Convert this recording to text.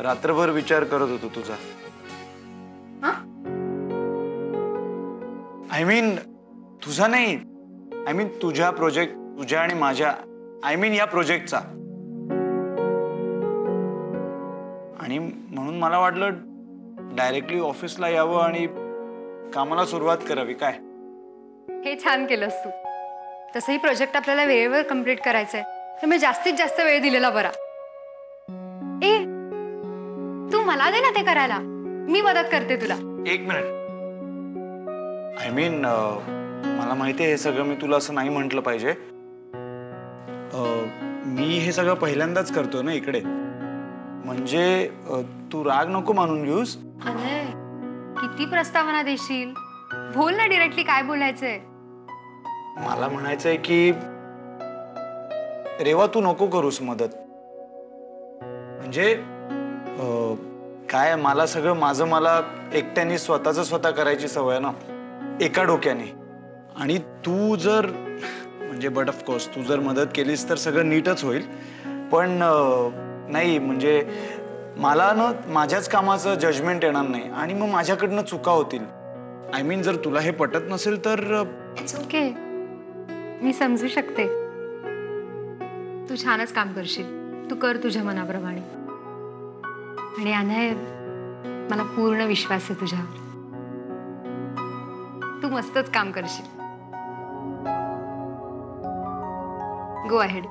रात्रभर विचार करत होतो तुझा. आय मीन तुझा नाही, आय मीन तुझ्या प्रोजेक्ट, तुझ्या आणि माझ्या, आय मीन या प्रोजेक्टचा. आणि म्हणून मला वाटलं डायरेक्टली ऑफिसला यावं आणि कामाला सुरुवात करावी. काय हे छान केलंस तू. तसंही प्रोजेक्ट आपल्याला वेळेवर कंप्लीट करायचंय, त्यामुळे जास्तीत जास्त वेळ दिलेला बरा. ए तू मला दे ना ते करायला, मी मदत करते तुला. एक मिनिट. आय मीन मला माहिती आहे हे सगळं मी तुला असं नाही म्हटलं पाहिजे. मी हे सगळं पहिल्यांदाच करतोय ना इकडे, म्हणजे तू राग नको मानून घेऊस. अरे किती प्रस्तावना देशील, बोल ना डायरेक्टली काय बोलायचंय. मला म्हणायचंय की रेवा तू नको करूस मदत. म्हणजे काय मला सगळं माझं मला एकट्याने स्वतः करायची सवय ना, एका डोक्याने. आणि तू जर म्हणजे बट ऑफकोर्स तू जर मदत केलीस तर सगळं नीटच होईल. पण नाही म्हणजे मला ना माझ्याच कामाचं जजमेंट येणार नाही आणि मग माझ्याकडनं चुका होतील. आय मीन जर तुला हे पटत नसेल तर इट्स ओके, मी समजू शकते. तू छानच काम करशील, तू कर तुझ्या मनाप्रमाणे. आणि अनय मला पूर्ण विश्वास आहे तुझ्यावर, तू मस्तच काम करशील. Go ahead.